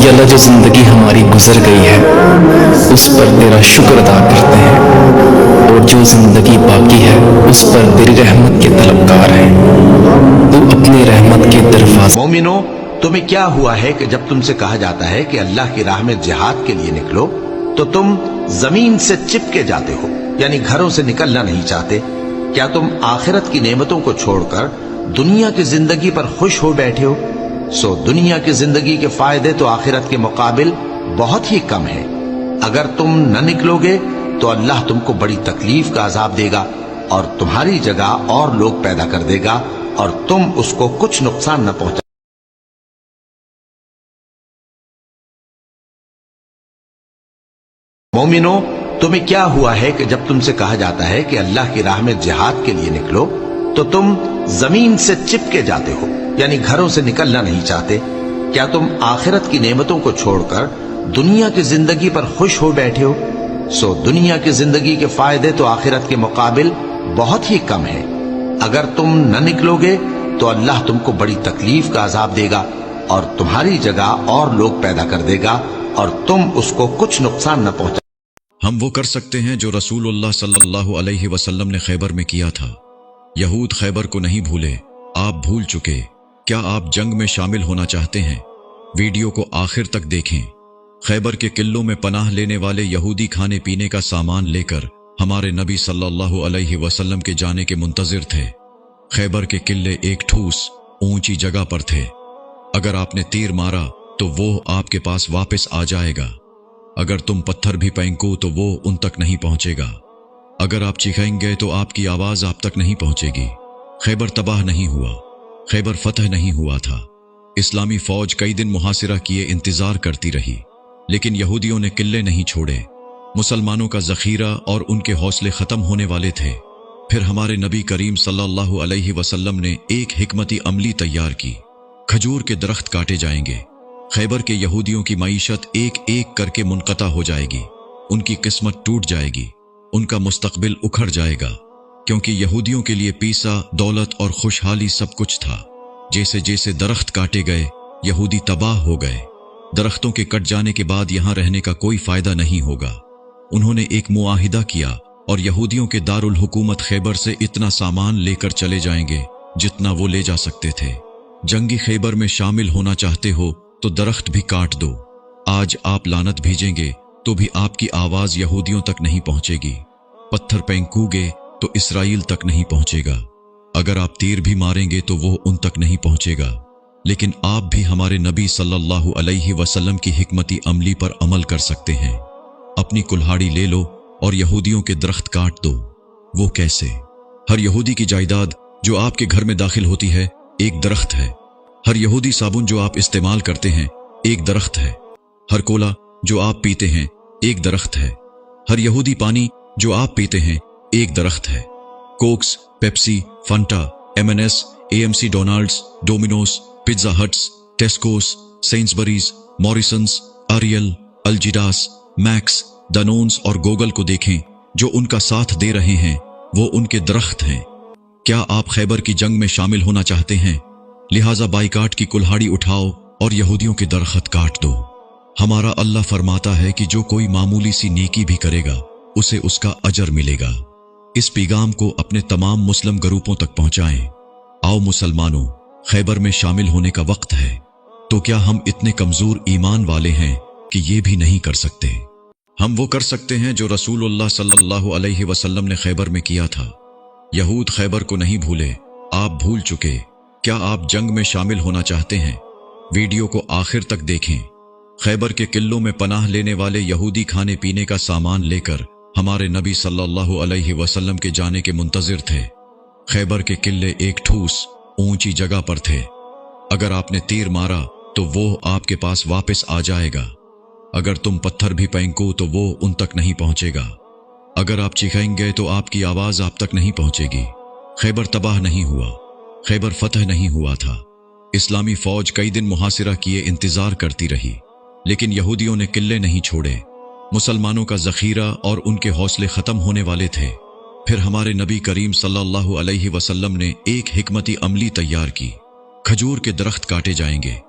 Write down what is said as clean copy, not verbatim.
इंशाल्लाह जो ज़िंदगी हमारी गुजर गई है उस पर तेरा शुक्र अदा करते हैं, और जो ज़िंदगी बाकी है उस पर तेरी रहमत के तलबगार हैं। तू अपनी रहमत के दरवाज़े। मोमिनो, तुम्हें क्या हुआ है कि जब तुमसे कहा जाता है कि अल्लाह की राह में जिहाद के लिए निकलो तो तुम जमीन से चिपके जाते हो, यानी घरों से निकलना नहीं चाहते? क्या तुम आखिरत की नेमतों को छोड़कर दुनिया की जिंदगी पर खुश हो बैठे हो? सो दुनिया की जिंदगी के फायदे तो आखिरत के मुकाबिल बहुत ही कम है। अगर तुम न निकलोगे तो अल्लाह तुमको बड़ी तकलीफ का अजाब देगा और तुम्हारी जगह और लोग पैदा कर देगा और तुम उसको कुछ नुकसान न पहुंचा। मोमिनो, तुम्हें क्या हुआ है कि जब तुमसे कहा जाता है कि अल्लाह की राह में जिहाद के लिए निकलो तो तुम जमीन से चिपके जाते हो, यानी घरों से निकलना नहीं चाहते? क्या तुम आखिरत की नेमतों को छोड़कर दुनिया की जिंदगी पर खुश हो बैठे हो? सो दुनिया की जिंदगी के फायदे तो आखिरत के मुकाबिल बहुत ही कम है। अगर तुम न निकलोगे तो अल्लाह तुमको बड़ी तकलीफ का अजाब देगा और तुम्हारी जगह और लोग पैदा कर देगा और तुम उसको कुछ नुकसान न पहुंचा। हम वो कर सकते हैं जो रसूलुल्लाह सल्लल्लाहु अलैहि वसल्लम ने खैबर में किया था। यहूद खैबर को नहीं भूले, आप भूल चुके। क्या आप जंग में शामिल होना चाहते हैं? वीडियो को आखिर तक देखें। खैबर के किलों में पनाह लेने वाले यहूदी खाने पीने का सामान लेकर हमारे नबी सल्लल्लाहु अलैहि वसल्लम के जाने के मुंतजिर थे। खैबर के किले एक ठूस ऊंची जगह पर थे। अगर आपने तीर मारा तो वो आपके पास वापस आ जाएगा। अगर तुम पत्थर भी फेंको तो वो उन तक नहीं पहुंचेगा। अगर आप चिखाएंगे तो आपकी आवाज आप तक नहीं पहुंचेगी। खैबर तबाह नहीं हुआ, खैबर फतह नहीं हुआ था। इस्लामी फौज कई दिन मुहासिरा किए इंतजार करती रही, लेकिन यहूदियों ने किले नहीं छोड़े। मुसलमानों का जखीरा और उनके हौसले खत्म होने वाले थे। फिर हमारे नबी करीम सल्लल्लाहु अलैहि वसल्लम ने एक हिकमती अमली तैयार की। खजूर के दरख्त काटे जाएंगे। खैबर के यहूदियों की मईशत एक एक करके मुनक़ता हो जाएगी। उनकी किस्मत टूट जाएगी, उनका मुस्तकबिल उखड़ जाएगा, क्योंकि यहूदियों के लिए पीसा, दौलत और खुशहाली सब कुछ था। जैसे जैसे दरख्त काटे गए, यहूदी तबाह हो गए। दरख्तों के कट जाने के बाद यहां रहने का कोई फायदा नहीं होगा। उन्होंने एक मुआहिदा किया और यहूदियों के दारुल हुकूमत खैबर से इतना सामान लेकर चले जाएंगे जितना वो ले जा सकते थे। जंगी खैबर में शामिल होना चाहते हो तो दरख्त भी काट दो। आज आप लानत भेजेंगे तो भी आपकी आवाज यहूदियों तक नहीं पहुंचेगी। पत्थर फेंकोगे तो इसराइल तक नहीं पहुंचेगा। अगर आप तीर भी मारेंगे तो वो उन तक नहीं पहुंचेगा। लेकिन आप भी हमारे नबी सल्लल्लाहु अलैहि वसल्लम की हिकमती अमली पर अमल कर सकते हैं। अपनी कुल्हाड़ी ले लो और यहूदियों के दरख्त काट दो। वो कैसे? हर यहूदी की जायदाद जो आपके घर में दाखिल होती है एक दरख्त है। हर यहूदी साबुन जो आप इस्तेमाल करते हैं एक दरख्त है। हर कोला जो आप पीते हैं एक दरख्त है। हर यहूदी पानी जो आप पीते हैं एक दरख्त है। Cokes, Pepsi, Fanta, M&S, AMC, Donald's, Domino's, Pizza Huts, Tescos, Sainsbury's, Morrisons, Ariel, अल्जिडास, मैक्स, दानोन्स और गोगल को देखें। जो उनका साथ दे रहे हैं वो उनके दरख्त हैं। क्या आप खैबर की जंग में शामिल होना चाहते हैं? लिहाजा बाइकाट की कुल्हाड़ी उठाओ और यहूदियों के दरख्त काट दो। हमारा अल्लाह फरमाता है कि जो कोई मामूली सी नेकी भी करेगा उसे उसका अजर मिलेगा। इस पैगाम को अपने तमाम मुस्लिम ग्रुपों तक पहुंचाएं। आओ मुसलमानों, खैबर में शामिल होने का वक्त है। तो क्या हम इतने कमजोर ईमान वाले हैं कि ये भी नहीं कर सकते? हम वो कर सकते हैं जो रसूलुल्लाह सल्लल्लाहु अलैहि वसल्लम ने खैबर में किया था। यहूद खैबर को नहीं भूले, आप भूल चुके। क्या आप जंग में शामिल होना चाहते हैं? वीडियो को आखिर तक देखें। खैबर के किलों में पनाह लेने वाले यहूदी खाने पीने का सामान लेकर हमारे नबी सल्लल्लाहु अलैहि वसल्लम के जाने के मुंतजिर थे। खैबर के किले एक ठूस ऊंची जगह पर थे। अगर आपने तीर मारा तो वो आपके पास वापस आ जाएगा। अगर तुम पत्थर भी फेंको तो वो उन तक नहीं पहुंचेगा। अगर आप चिखाएंगे तो आपकी आवाज आप तक नहीं पहुंचेगी। खैबर तबाह नहीं हुआ, खैबर फतह नहीं हुआ था। इस्लामी फौज कई दिन मुहासिरा किए इंतजार करती रही, लेकिन यहूदियों ने किले नहीं छोड़े। मुसलमानों का जखीरा और उनके हौसले खत्म होने वाले थे। फिर हमारे नबी करीम सल्लल्लाहु अलैहि वसल्लम ने एक हिकमती अमली तैयार की। खजूर के दरख्त काटे जाएंगे।